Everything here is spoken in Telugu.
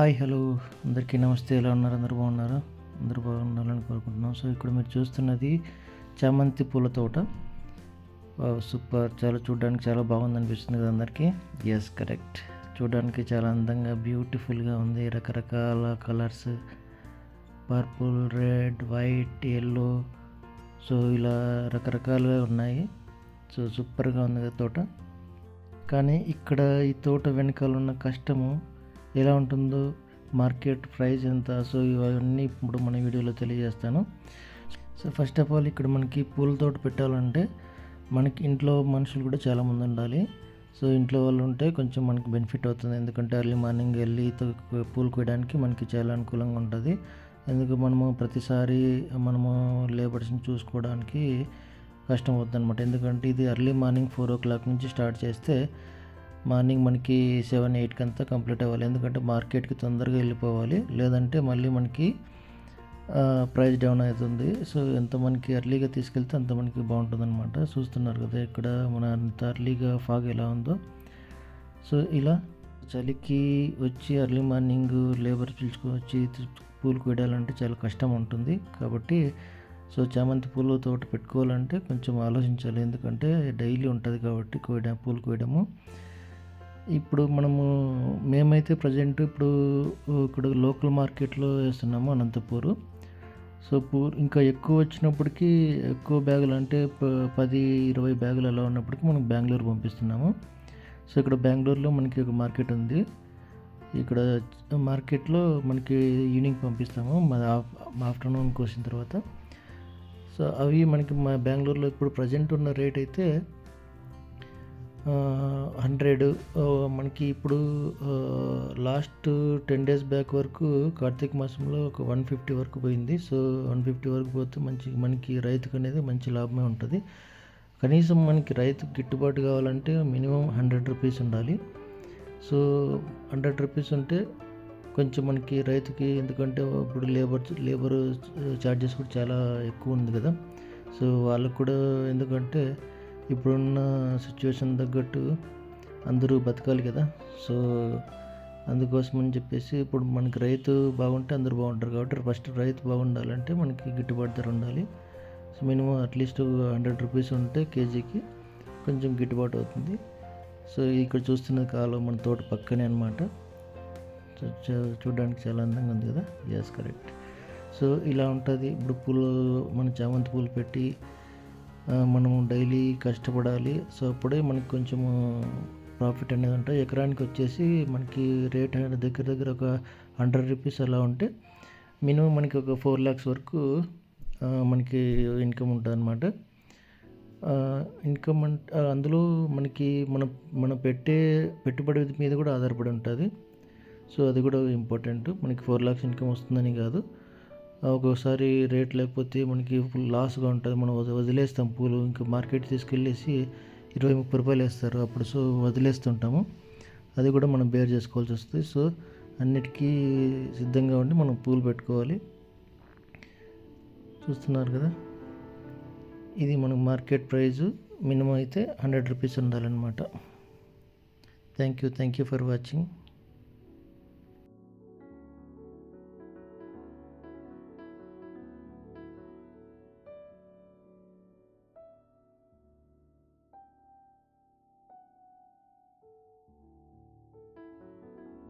హాయ్ హలో అందరికీ నమస్తే. ఎలా ఉన్నారు? అందరూ బాగున్నారా? అందరూ బాగుండాలని కోరుకుంటున్నాం. సో ఇక్కడ మీరు చూస్తున్నది చామంతి పూల తోట. సూపర్, చాలా చూడడానికి చాలా బాగుంది అనిపిస్తుంది కదా అందరికీ. Yes, correct. చూడడానికి చాలా అందంగా బ్యూటిఫుల్గా ఉంది. రకరకాల colours, purple, red, white, yellow, so ఇలా రకరకాలుగా ఉన్నాయి. సో సూపర్గా ఉంది కదా తోట. కానీ ఇక్కడ ఈ తోట వెనకాల ఉన్న కష్టము ఎలా ఉంటుందో, మార్కెట్ ప్రైస్ ఎంత, సో ఇవన్నీ ఇప్పుడు మన వీడియోలో తెలియజేస్తాను. సో ఫస్ట్ ఆఫ్ ఆల్ ఇక్కడ మనకి పూల తోట పెట్టాలంటే మనకి ఇంట్లో మనుషులు కూడా చాలామంది ఉండాలి. సో ఇంట్లో వాళ్ళు ఉంటే కొంచెం మనకి బెనిఫిట్ అవుతుంది. ఎందుకంటే ఎర్లీ మార్నింగ్ వెళ్ళి పూలు కోయడానికి మనకి చాలా అనుకూలంగా ఉంటుంది. ఎందుకు మనము ప్రతిసారి మనము లేబర్స్ని చూసుకోవడానికి కష్టం అవుతుంది అనమాట. ఎందుకంటే ఇది ఎర్లీ మార్నింగ్ 4 o'clock నుంచి స్టార్ట్ చేస్తే మార్నింగ్ మనకి 7-8 అంతా కంప్లీట్ అవ్వాలి. ఎందుకంటే మార్కెట్కి తొందరగా వెళ్ళిపోవాలి, లేదంటే మళ్ళీ మనకి ప్రైస్ డౌన్ అవుతుంది. సో ఎంత మనకి ఎర్లీగా తీసుకెళ్తే అంత మనకి బాగుంటుంది అనమాట. చూస్తున్నారు కదా ఇక్కడ మన అంత ఎర్లీగా ఫాగ్ ఎలా ఉందో. సో ఇలా చలికి వచ్చి ఎర్లీ మార్నింగ్ లేబర్ పిలుచుకొచ్చి పూలు కోయడాలంటే చాలా కష్టం ఉంటుంది. కాబట్టి సో చామంతి పూల తోట పెట్టుకోవాలంటే కొంచెం ఆలోచించాలి. ఎందుకంటే డైలీ ఉంటుంది కాబట్టి పూలు కోయడము. ఇప్పుడు మేమైతే ప్రజెంట్ ఇప్పుడు ఇక్కడ లోకల్ మార్కెట్లో వేస్తున్నాము, అనంతపూర్. సో ఇంకా ఎక్కువ వచ్చినప్పటికీ, ఎక్కువ బ్యాగులు అంటే 10-20 బ్యాగులు అలా ఉన్నప్పటికీ మనం బెంగళూరు పంపిస్తున్నాము. సో ఇక్కడ బెంగళూరులో మనకి ఒక మార్కెట్ ఉంది. ఇక్కడ మార్కెట్లో మనకి ఈవినింగ్ పంపిస్తాము, ఆఫ్టర్నూన్ కోసిన తర్వాత. సో అవి మనకి మా బెంగళూరులో ఇప్పుడు ప్రజెంట్ ఉన్న రేట్ అయితే 100. మనకి ఇప్పుడు లాస్ట్ 10 days బ్యాక్ వరకు కార్తీక మాసంలో ఒక 150 వరకు పోయింది. సో 150 వరకు పోతే మనకి రైతుకు అనేది మంచి లాభమే ఉంటుంది. కనీసం మనకి రైతుకు గిట్టుబాటు కావాలంటే మినిమం 100 రూపీస్ ఉండాలి. సో 100 రూపీస్ ఉంటే కొంచెం మనకి రైతుకి, ఎందుకంటే ఇప్పుడు లేబర్ ఛార్జెస్ కూడా చాలా ఎక్కువ ఉంది కదా. సో వాళ్ళకు కూడా, ఎందుకంటే ఇప్పుడున్న సిచ్యువేషన్ తగ్గట్టు అందరూ బతకాలి కదా. సో అందుకోసం అని చెప్పేసి ఇప్పుడు మనకి రైతు బాగుంటే అందరూ బాగుంటారు. కాబట్టి ఫస్ట్ రైతు బాగుండాలంటే మనకి గిట్టుబాటు ధర ఉండాలి. సో మినిమం అట్లీస్ట్ 100 రూపీస్ ఉంటే కేజీకి కొంచెం గిట్టుబాటు అవుతుంది. సో ఇక్కడ చూస్తున్న కాలం మన తోట పక్కనే అనమాట. చూడడానికి చాలా అందంగా ఉంది కదా. Yes, correct. సో ఇలా ఉంటుంది. ఇప్పుడు మన చామంతి పూలు పెట్టి మనము డైలీ కష్టపడాలి. సో అప్పుడే మనకి కొంచెము ప్రాఫిట్ అనేది ఉంటుంది. ఎకరానికి వచ్చేసి మనకి రేట్ అనేది దగ్గర ఒక 100 రూపీస్ అలా ఉంటే మినిమం మనకి ఒక 4 lakhs వరకు మనకి ఇన్కమ్ ఉంటుంది అనమాట. ఇన్కమ్ అంటే అందులో మనకి మన పెట్టుబడి మీద కూడా ఆధారపడి ఉంటుంది. సో అది కూడా ఇంపార్టెంట్. మనకి 4 lakhs ఇన్కమ్ వస్తుందని కాదు, ఒక్కోసారి రేట్ లేకపోతే మనకి ఫుల్ లాస్గా ఉంటుంది. మనం వదిలేస్తాం పూలు, ఇంకా మార్కెట్ తీసుకెళ్ళేసి 20-30 రూపాయలు వేస్తారు అప్పుడు. సో వదిలేస్తుంటాము, అది కూడా మనం బేర్ చేసుకోవాల్సి వస్తుంది. సో అన్నిటికీ సిద్ధంగా ఉండి మనం పూలు పెట్టుకోవాలి. చూస్తున్నారు కదా, ఇది మనకు మార్కెట్ ప్రైజు. మినిమం అయితే 100 రూపీస్ ఉండాలన్నమాట. Thank you for watching.